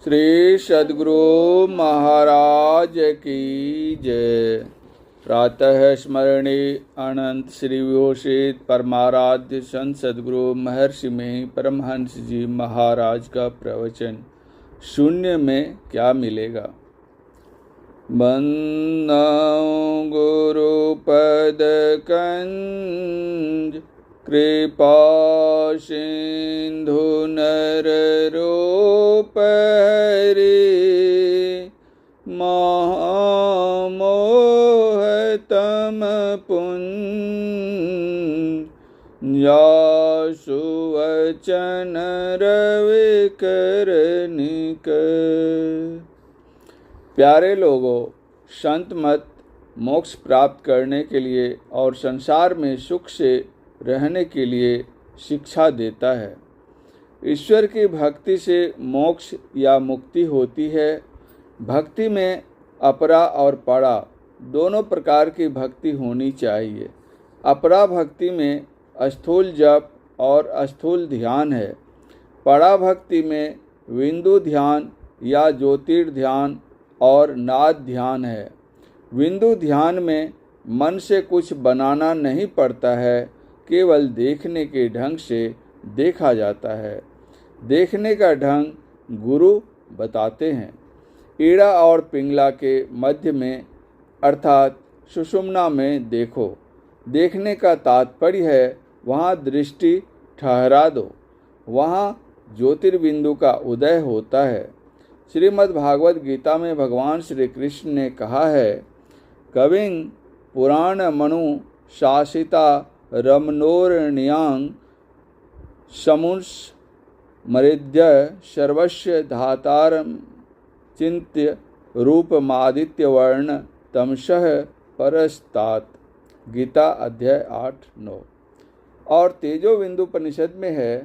श्री सद्गुरु महाराज की जय। प्रातः स्मरणे अनंत श्री विभूषित परमाराध्य संत सद्गुरु महर्षि में परमहंस जी महाराज का प्रवचन। शून्य में क्या मिलेगा। बंदौ गुरु पद कंज कृपा सिंधु नर रूप हरि महामोह तम पुंज जासु वचन रवि कर निकर। प्यारे लोगों, संत मत मोक्ष प्राप्त करने के लिए और संसार में सुख से रहने के लिए शिक्षा देता है। ईश्वर की भक्ति से मोक्ष या मुक्ति होती है। भक्ति में अपरा और परा दोनों प्रकार की भक्ति होनी चाहिए। अपरा भक्ति में स्थूल जप और स्थूल ध्यान है। परा भक्ति में बिंदु ध्यान या ज्योतिर्ध्यान और नाद ध्यान है। बिंदु ध्यान में मन से कुछ बनाना नहीं पड़ता है, केवल देखने के ढंग से देखा जाता है। देखने का ढंग गुरु बताते हैं। ईड़ा और पिंगला के मध्य में अर्थात सुषुम्ना में देखो। देखने का तात्पर्य है वहाँ दृष्टि ठहरा दो, वहाँ ज्योतिर्बिंदु का उदय होता है। श्रीमद् भागवत गीता में भगवान श्री कृष्ण ने कहा है, कविं पुराण मनु शासिता रमणोर्ण्यांग समुष मृद्य सर्वस्य धातारम चिंत्य रूपमादित्य वर्ण तमसः परस्तात। गीता अध्याय 8-9। और तेजो बिंदु उपनिषद में है,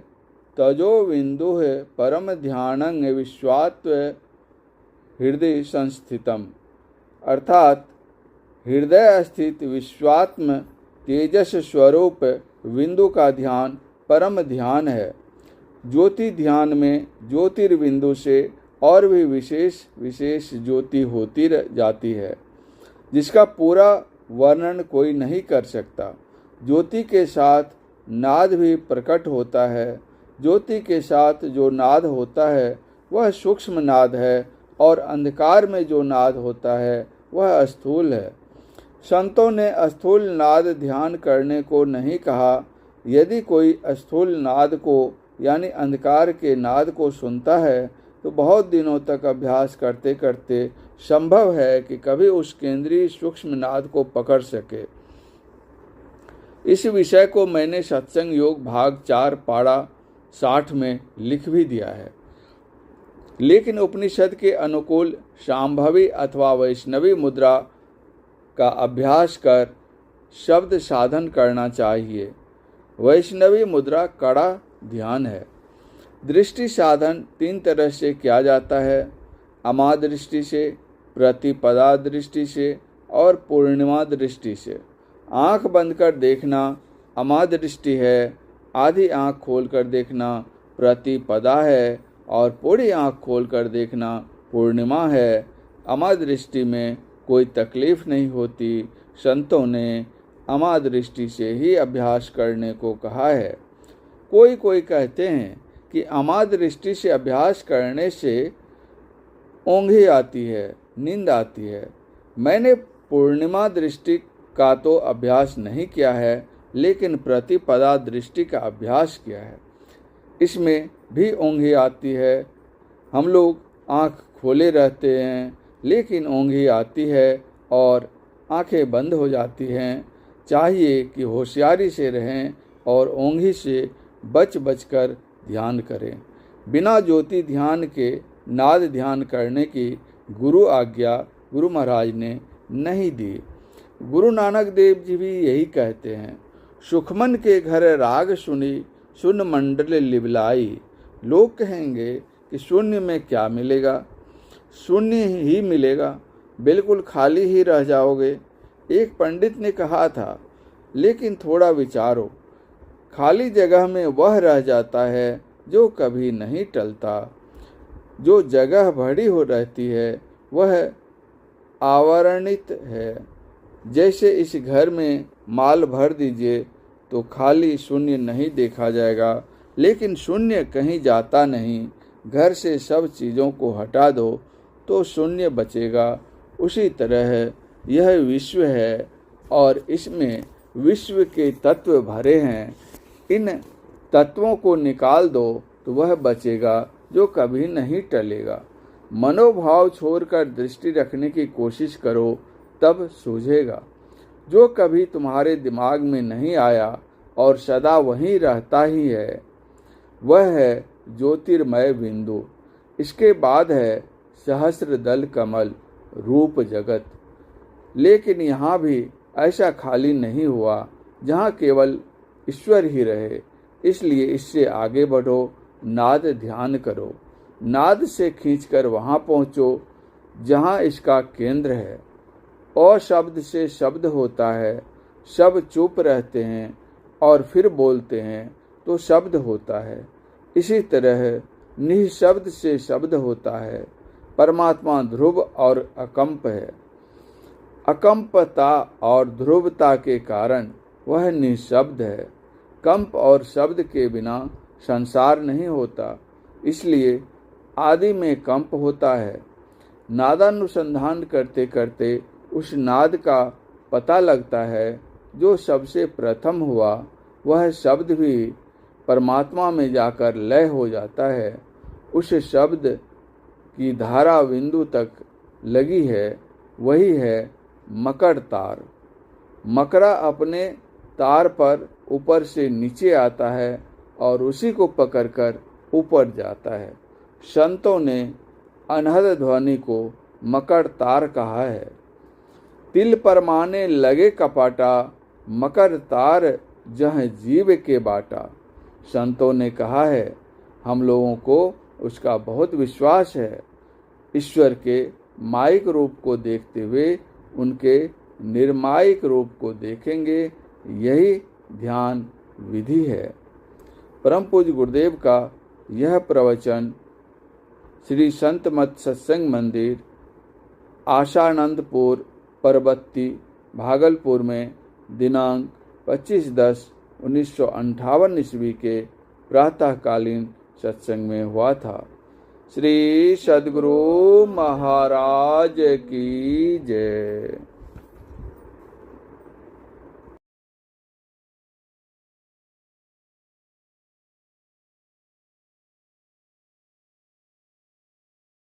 तजो बिंदु है परम ध्यानं विश्वात्व हृदय संस्थितम। अर्थात हृदय स्थित विश्वात्म तेजस स्वरूप बिंदु का ध्यान परम ध्यान है। ज्योति ध्यान में ज्योतिर्बिंदु से और भी विशेष विशेष ज्योति होती जाती है, जिसका पूरा वर्णन कोई नहीं कर सकता। ज्योति के साथ नाद भी प्रकट होता है। ज्योति के साथ जो नाद होता है वह सूक्ष्म नाद है, और अंधकार में जो नाद होता है वह स्थूल है। संतों ने स्थूल नाद ध्यान करने को नहीं कहा। यदि कोई स्थूल नाद को यानी अंधकार के नाद को सुनता है तो बहुत दिनों तक अभ्यास करते करते संभव है कि कभी उस केंद्रीय सूक्ष्म नाद को पकड़ सके। इस विषय को मैंने सत्संग योग भाग 4 पाड़ा 60 में लिख भी दिया है। लेकिन उपनिषद के अनुकूल शांभवी अथवा वैष्णवी मुद्रा का अभ्यास कर शब्द साधन करना चाहिए। वैष्णवी मुद्रा कड़ा ध्यान है। दृष्टि साधन 3 तरह से किया जाता है, अमा दृष्टि से, प्रतिपदा दृष्टि से और पूर्णिमा दृष्टि से। आँख बंद कर देखना अमा दृष्टि है, आधी आँख खोल कर देखना प्रतिपदा है और पूरी आँख खोल कर देखना पूर्णिमा है। अमा दृष्टि में कोई तकलीफ नहीं होती। संतों ने अमा दृष्टि से ही अभ्यास करने को कहा है। कोई कहते हैं कि अमा दृष्टि से अभ्यास करने से ऊँघी आती है, नींद आती है। मैंने पूर्णिमा दृष्टि का तो अभ्यास नहीं किया है, लेकिन प्रतिपदा दृष्टि का अभ्यास किया है। इसमें भी ऊँघी आती है। हम लोग आँख खोले रहते हैं, लेकिन ऊँघी आती है और आंखें बंद हो जाती हैं। चाहिए कि होशियारी से रहें और ऊँघी से बच कर ध्यान करें। बिना ज्योति ध्यान के नाद ध्यान करने की गुरु आज्ञा गुरु महाराज ने नहीं दी। गुरु नानक देव जी भी यही कहते हैं, सुखमन के घर राग सुनी सुन मंडल लिबलाई। लोग कहेंगे कि शून्य में क्या मिलेगा। शून्य ही मिलेगा, बिल्कुल खाली ही रह जाओगे। एक पंडित ने कहा था, लेकिन थोड़ा विचारो, खाली जगह में वह रह जाता है जो कभी नहीं टलता। जो जगह भरी हो रहती है वह आवरणित है। जैसे इस घर में माल भर दीजिए तो खाली शून्य नहीं देखा जाएगा, लेकिन शून्य कहीं जाता नहीं। घर से सब चीज़ों को हटा दो तो शून्य बचेगा। उसी तरह यह विश्व है और इसमें विश्व के तत्व भरे हैं। इन तत्वों को निकाल दो तो वह बचेगा जो कभी नहीं टलेगा। मनोभाव छोड़कर दृष्टि रखने की कोशिश करो, तब सूझेगा। जो कभी तुम्हारे दिमाग में नहीं आया और सदा वहीं रहता ही है, वह है ज्योतिर्मय बिंदु। इसके बाद है सहस्र दल कमल रूप जगत। लेकिन यहाँ भी ऐसा खाली नहीं हुआ जहाँ केवल ईश्वर ही रहे। इसलिए इससे आगे बढ़ो, नाद ध्यान करो। नाद से खींचकर वहाँ पहुँचो जहाँ इसका केंद्र है। और शब्द से शब्द होता है। सब चुप रहते हैं और फिर बोलते हैं तो शब्द होता है। इसी तरह निःशब्द से शब्द होता है। परमात्मा ध्रुव और अकंप है। अकंपता और ध्रुवता के कारण वह निःशब्द है। कंप और शब्द के बिना संसार नहीं होता, इसलिए आदि में कंप होता है। नादानुसंधान करते करते उस नाद का पता लगता है जो सबसे प्रथम हुआ। वह शब्द भी परमात्मा में जाकर लय हो जाता है। उस शब्द की धारा बिंदु तक लगी है, वही है मकर तार। मकरा अपने तार पर ऊपर से नीचे आता है और उसी को पकड़कर ऊपर जाता है। संतों ने अनहद ध्वनि को मकर तार कहा है। तिल परमाने लगे कपाटा, मकर तार जह जीव के बाटा। संतों ने कहा है। हम लोगों को उसका बहुत विश्वास है। ईश्वर के मायिक रूप को देखते हुए उनके निर्मायिक रूप को देखेंगे, यही ध्यान विधि है। परम पूज्य गुरुदेव का यह प्रवचन श्री संत मत सत्संग मंदिर, आशानंदपुर, परबत्ती, भागलपुर में दिनांक 25/10/1958 ईस्वी के प्रातःकालीन सत्संग में हुआ था। श्री सद्गुरु महाराज की जय।